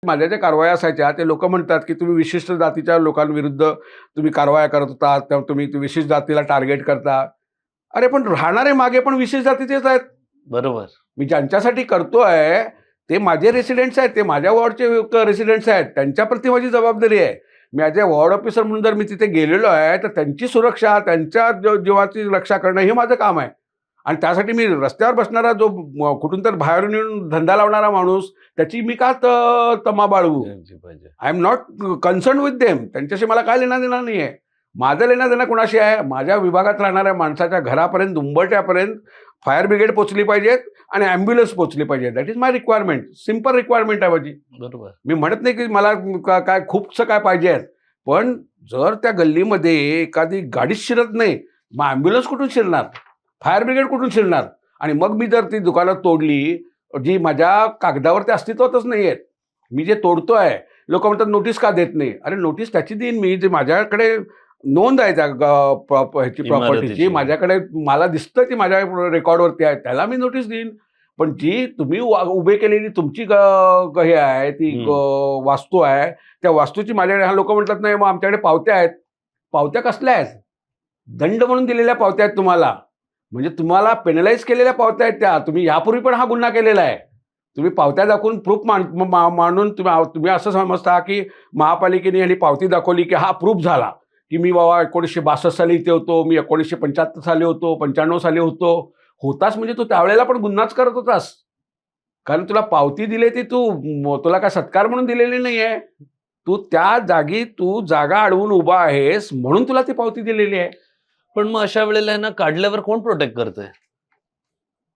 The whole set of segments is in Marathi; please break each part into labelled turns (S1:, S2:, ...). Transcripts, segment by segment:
S1: माझ्या ज्या कारवाया असायच्या ते लोक म्हणतात की तुम्ही विशिष्ट जातीच्या लोकांविरुद्ध तुम्ही कारवाया करत होता, तेव्हा तुम्ही विशिष्ट जातीला टार्गेट करता. अरे पण राहणारे मागे पण विशेष जातीचेच आहेत.
S2: बरोबर.
S1: मी ज्यांच्यासाठी करतोय ते माझे रेसिडेंट्स आहेत, ते माझ्या वॉर्डचे रेसिडेंट्स आहेत, त्यांच्याप्रती माझी जबाबदारी आहे. मी ॲज अ वॉर्ड ऑफिसर म्हणून जर मी तिथे गेलेलो आहे तर त्यांची सुरक्षा, त्यांच्या जीवाची रक्षा करणं हे माझं काम आहे. आणि त्यासाठी मी रस्त्यावर बसणारा जो कुठून तर बाहेरून येऊन धंदा लावणारा माणूस त्याची मी का तमा बाळगू? I am not concern with them. त्यांच्याशी मला काय लेणं देणं नाही आहे. माझं लेणं देणं कुणाशी आहे? माझ्या विभागात राहणाऱ्या माणसाच्या घरापर्यंत, उंबरठ्यापर्यंत फायर ब्रिगेड पोचली पाहिजेत आणि ॲम्ब्युलन्स पोचली पाहिजे. That is my requirement. Simple requirement आहे माझी.
S2: बरोबर.
S1: मी म्हणत नाही की मला काय खूपसं काय पाहिजे आहे, पण जर त्या गल्लीमध्ये एखादी गाडीच शिरत नाही, मग ॲम्ब्युलन्स कुठून शिरणार? फायर ब्रिगेड कुठून शिरणार? आणि मग मी जर ती दुकानं तोडली जी माझ्या कागदावर ते अस्तित्वातच नाही आहेत, मी जे तोडतोय, लोक म्हणतात नोटीस का देत नाही? अरे नोटीस त्याची देईन मी जे माझ्याकडे नोंद आहे त्या ह्याची प्रॉपर्टीची, माझ्याकडे मला दिसतं ती माझ्या रेकॉर्डवरती आहे, त्याला मी नोटीस देईन. पण जी तुम्ही उभे केलेली तुमची हे आहे ती वास्तू आहे, त्या वास्तूची माझ्याकडे हा लोक म्हणतात नाही मग आमच्याकडे पावत्या आहेत. पावत्या कसल्या आहेत? दंड म्हणून दिलेल्या पावत्या आहेत तुम्हाला. म्हणजे तुम्हाला पेनलाइज केलेल्या पावत्या आहेत त्या. तुम्ही यापूर्वी पण हा गुन्हा केलेला आहे. तुम्ही पावत्या दाखवून प्रूफ मांडून तुम्ही असं समजता की महापालिकेने यांनी पावती दाखवली की हा प्रूफ झाला की मी बाबा 1962 साली इथे होतो, मी 1975 साली होतो, 95 साली होतास म्हणजे तू त्यावेळेला पण गुन्हाच करत होतास. कारण तुला पावती दिली ती तुला काय सत्कार म्हणून दिलेली नाही आहे. तू त्या जागी जागा अडवून उभा आहेस म्हणून तुला ती पावती दिलेली आहे.
S2: पण मग अशा वेळेला ना काढल्यावर कोण प्रोटेक्ट करतंय?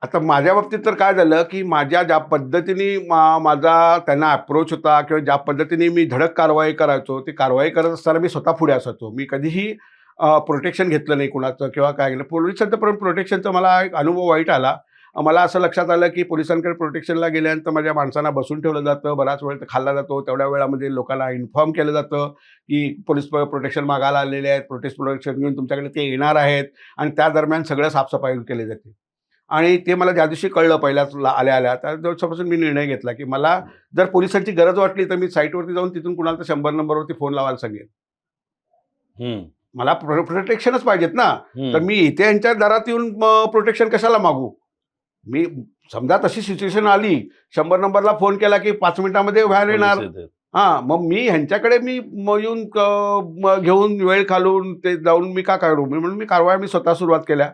S1: आता माझ्या बाबतीत तर काय झालं की माझ्या ज्या पद्धतीने माझा त्यांना अप्रोच होता किंवा ज्या पद्धतीने मी धडक कारवाई करायचो, ती कारवाई करत असताना मी स्वतः पुढे असायचो. मी कधीही प्रोटेक्शन घेतलं नाही कुणाचं किंवा काय केलं. पोलिसांचं पण प्रोटेक्शनचा मला एक अनुभव वाईट आला. मला असं लक्षात आलं की पोलिसांकडे प्रोटेक्शनला गेल्यानंतर माझ्या माणसांना बसून ठेवलं जातं, बराच वेळ खाल्ला जातो. तेवढ्या वेळामध्ये लोकांना इन्फॉर्म केलं जातं की पोलीस प्रोटेक्शन मागायला आलेले आहेत, प्रोटेक्शन घेऊन तुमच्याकडे ते येणार आहेत आणि त्या दरम्यान सगळं साफसफाई केली जाते. आणि ते मला ज्या दिवशी कळलं पहिल्याच आल्या त्या दिवसापासून मी निर्णय घेतला की मला जर पोलिसांची गरज वाटली तर मी साईटवरती जाऊन तिथून कुणाला तर 100 नंबरवरती फोन लावायला सांगेन. मला प्रोटेक्शनच पाहिजेत ना. तर मी इथे यांच्या दारात येऊन प्रोटेक्शन कशाला मागू? मी समजा तशी सिच्युएशन आली, 100 नंबरला फोन केला की 5 मिनिटामध्ये बाहेर येणार. मग मी ह्यांच्याकडे येऊन घेऊन वेळ घालून ते जाऊन मी का करू? म्हणून मी कारवाया स्वतः सुरुवात केल्या.